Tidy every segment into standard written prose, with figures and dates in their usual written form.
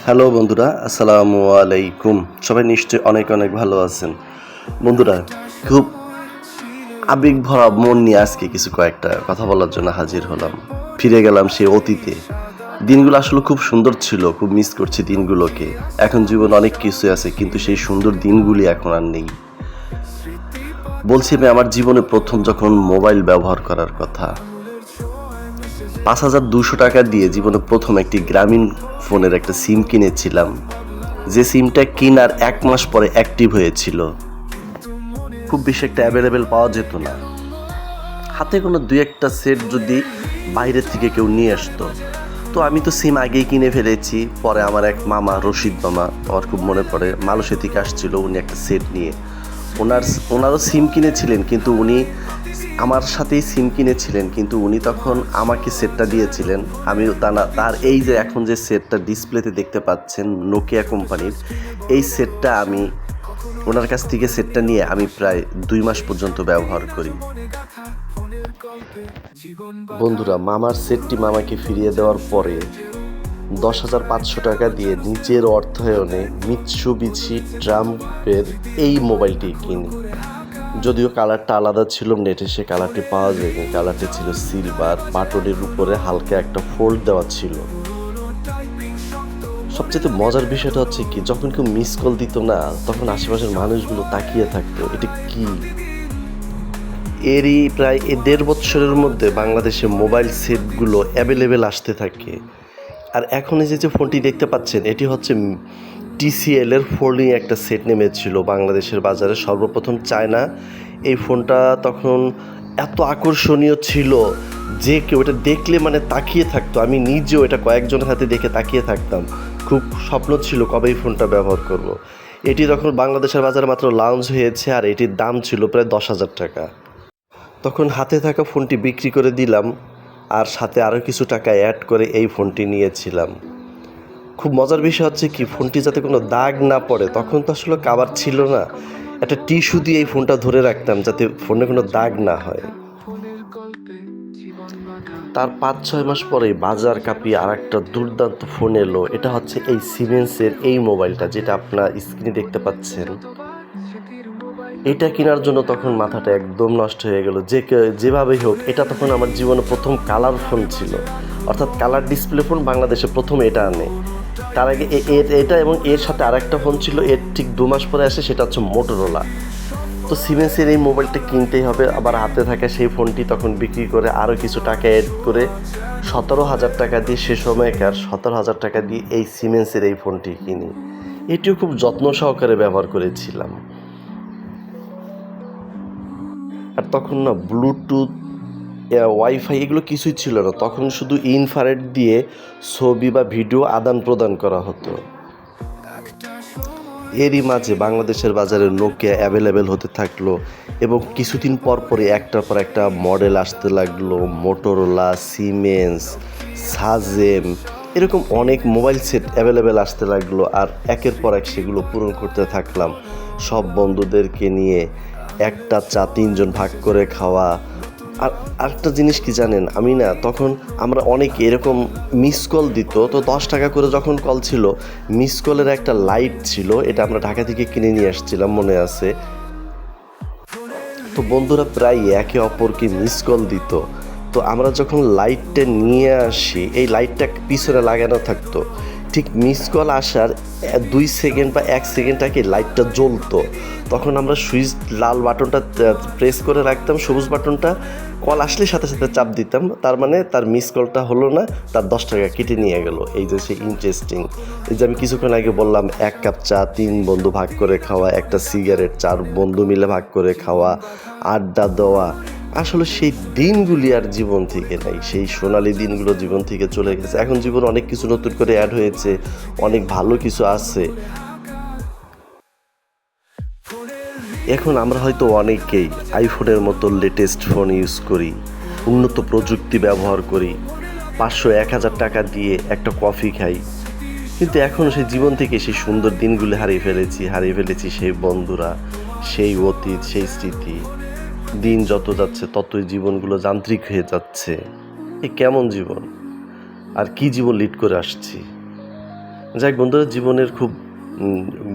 Hello বন্ধুরা, আসসালামু আলাইকুম। সবাই নিশ্চয়ই অনেক অনেক ভালো আছেন। বন্ধুরা, খুব আবেগ ভরা মন নিয়ে আজকে কয়েকটা কথা বলার জন্য হাজির হলাম। ফিরে গেলাম সেই অতীতে। দিনগুলো আসলে খুব সুন্দর ছিল, খুব মিস করছি দিনগুলোকে। এখন জীবনে অনেক কিছু আছে, কিন্তু সেই সুন্দর দিনগুলি এখন আর নেই। বলছি আমি আমার জীবনে প্রথম যখন মোবাইল ব্যবহার করার কথা, 5,200 টাকা দিয়ে জীবনে প্রথম একটি গ্রামীণ ফোনের একটা সিম কিনেছিলাম, যে সিমটা কেনার 1 মাস পরে অ্যাক্টিভ হয়েছিল। খুব বেশি একটা অ্যাভেলেবেল পাওয়া যেত না, হাতে কোনো 2-1টা সেট যদি বাইরে থেকে কেউ নিয়ে আসতো। তো আমি তো সিম আগেই কিনে ফেলেছি। পরে আমার এক মামা, রশিদ মামা, আমার খুব মনে পড়ে, মালয়েশিয়া থেকে আসছিল উনি একটা সেট নিয়ে। ওনারও সিম কিনেছিলেন, কিন্তু উনি আমার সাথেই সিম কিনেছিলেন, কিন্তু উনি তখন আমাকে সেটটা দিয়েছিলেন। আমি তার এই যে এখন যে সেটটা ডিসপ্লেতে দেখতে পাচ্ছেন নোকিয়া কোম্পানির, এই সেটটা আমি ওনার কাছ থেকে সেটটা নিয়ে আমি প্রায় 2 মাস পর্যন্ত ব্যবহার করি। বন্ধুরা, মামার সেটটি মামাকে ফিরিয়ে দেওয়ার পরে 10,500 টাকা দিয়ে নিজের অর্থায়নে মিৎসুবিশি ট্রাম্পের এই মোবাইলটি কিনি। যদিও কালারটা আলাদা ছিল, নেটে সে কালারটি পাওয়া যায়নি। কালারটি ছিল সিলভার, বাটনের উপরে হালকা একটা ফোল্ড দেওয়া ছিল। সবচেয়ে মজার বিষয়টা হচ্ছে কি, যখন কেউ মিস কল দিত না, তখন আশেপাশের মানুষগুলো তাকিয়ে থাকতো, এটা কি। এরই প্রায় 1.5 বছরের মধ্যে বাংলাদেশে মোবাইল সেটগুলো অ্যাভেলেবেল আসতে থাকে। আর এখন এই যে ফোনটি দেখতে পাচ্ছেন, এটি হচ্ছে TCL এর ফোল্ডিং একটা সেট নেমেছিল বাংলাদেশের বাজারে সর্বপ্রথম। চায়না এই ফোনটা তখন এত আকর্ষণীয় ছিল যে কেউ এটা দেখলে মানে তাকিয়ে থাকতো। আমি নিজেও এটা কয়েকজনের হাতে দেখে তাকিয়ে থাকতাম। খুব স্বপ্ন ছিল কবে এই ফোনটা ব্যবহার করব। এটি তখন বাংলাদেশের বাজারে মাত্র লঞ্চ হয়েছে, আর এটির দাম ছিল প্রায় 10,000 টাকা। তখন হাতে থাকা ফোনটি বিক্রি করে দিলাম, আর সাথে আরও কিছু টাকা অ্যাড করে এই ফোনটি নিয়েছিলাম। খুব মজার বিষয় হচ্ছে কি, ফোনটি যাতে কোনো দাগ না পড়ে, তখন তো আসলে কাভার ছিল না, একটা টিস্যু দিয়ে এই ফোনটা ধরে রাখতাম যাতে ফোনে কোনো দাগ না হয়। তার 5-6 মাস পরে বাজার কাঁপিয়ে আর একটা দুর্দান্ত ফোন এলো। এটা হচ্ছে এই সিমেন্সের এই মোবাইলটা, যেটা আপনার স্ক্রিনে দেখতে পাচ্ছেন। এটা কেনার জন্য তখন মাথাটা একদম নষ্ট হয়ে গেল। যেভাবেই হোক, এটা তখন আমার জীবনে প্রথম কালার ফোন ছিল, অর্থাৎ কালার ডিসপ্লে ফোন বাংলাদেশে প্রথম এটা আনে। তার আগে এটা এবং এর সাথে আরেকটা ফোন ছিল, এর ঠিক 2 মাস পরে আসে, সেটা হচ্ছে মোটরোলা। তো সিমেন্সের এই মোবাইলটা কিনতেই হবে। আবার হাতে থাকা সেই ফোনটি তখন বিক্রি করে আরও কিছু টাকা অ্যাড করে 17,000 টাকা দিয়ে, সে সময়কার 17,000 টাকা দিয়ে এই সিমেন্সের এই ফোনটি কিনি। এটিও খুব যত্ন সহকারে ব্যবহার করেছিলাম। আর তখন না ব্লুটুথ, ওয়াইফাই এগুলো কিছুই ছিল না। তখন শুধু ইনফ্রারেড দিয়ে ছবি বা ভিডিও আদান প্রদান করা হতো। এরই মাঝে বাংলাদেশের বাজারে নোকিয়া অ্যাভেলেবেল হতে থাকলো, এবং কিছুদিন পর পরই একটার পর একটা মডেল আসতে লাগলো। মোটরোলা, সিমেন্স, সাজেম, এরকম অনেক মোবাইল সেট অ্যাভেলেবেল আসতে লাগলো। আর একের পর এক সেগুলো পূরণ করতে থাকলাম সব বন্ধুদেরকে নিয়ে। একটা চা 3 জন ভাগ করে খাওয়া। আর আরেকটা জিনিস কি জানেন, আমি না তখন আমরা অনেকে এরকম মিস কল দিত, তো 10 টাকা করে যখন কল ছিল, মিস কলের একটা লাইট ছিল, এটা আমরা ঢাকা থেকে কিনে নিয়ে আসছিলাম, মনে আছে। তো বন্ধুরা প্রায় একে অপরকে মিস কল দিত। তো আমরা যখন লাইটটা নিয়ে আসি, এই লাইটটা পিছনে লাগানো থাকতো, ঠিক মিস কল আসার 2 সেকেন্ড বা 1 সেকেন্ড আগে লাইটটা জ্বলতো। তখন আমরা সুইচ লাল বাটনটা প্রেস করে রাখতাম, সবুজ বাটনটা, কল আসলে সাথে সাথে চাপ দিতাম, তার মানে তার মিস কলটা হলো না, তার 10 টাকা কেটে নিয়ে গেল। এই যে সে ইন্টারেস্টিং। এই যে আমি কিছুক্ষণ আগে বললাম 1 কাপ চা 3 বন্ধু ভাগ করে খাওয়া, একটা সিগারেট 4 বন্ধু মিলে ভাগ করে খাওয়া, আড্ডা দেওয়া, আসলে সেই দিনগুলি আর জীবন থেকে নাই। সেই সোনালি দিনগুলো জীবন থেকে চলে গেছে। এখন জীবন অনেক কিছু নতুন করে অ্যাড হয়েছে, অনেক ভালো কিছু আছে। এখন আমরা হয়তো অনেকেই আইফোনের মতো লেটেস্ট ফোন ইউজ করি, উন্নত প্রযুক্তি ব্যবহার করি, 500-1000 টাকা দিয়ে একটা কফি খাই, কিন্তু এখনও সেই জীবন থেকে সেই সুন্দর দিনগুলি হারিয়ে ফেলেছি সেই বন্ধুরা, সেই অতীত, সেই স্মৃতি। দিন যত যাচ্ছে ততই জীবনগুলো যান্ত্রিক হয়ে যাচ্ছে। এ কেমন জীবন, আর কি জীবন লিড করে আসছি। যাক বন্ধুরা, জীবনের খুব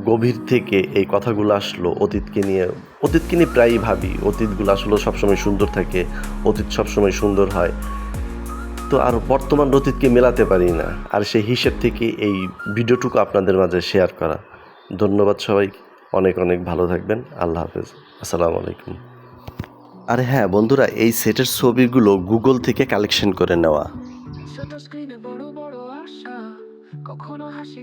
গভীর থেকে এই কথাগুলো আসলো অতীতকে নিয়ে। অতীতকে নিয়ে প্রায়ই ভাবি, অতীতগুলো আসলে সবসময় সুন্দর থাকে, অতীত সবসময় সুন্দর হয়। তো আর বর্তমান অতীতকে মেলাতে পারি না, আর সেই হিসেব থেকে এই ভিডিওটুকু আপনাদের মাঝে শেয়ার করা। ধন্যবাদ সবাই, অনেক অনেক ভালো থাকবেন। আল্লাহ হাফেজ, আসসালামু আলাইকুম। আর হ্যাঁ বন্ধুরা, এই সেটের ছবিগুলো গুগল থেকে কালেকশন করে নেওয়া। ছোট স্ক্রিনে বড় বড় আশা, কখনো হাসি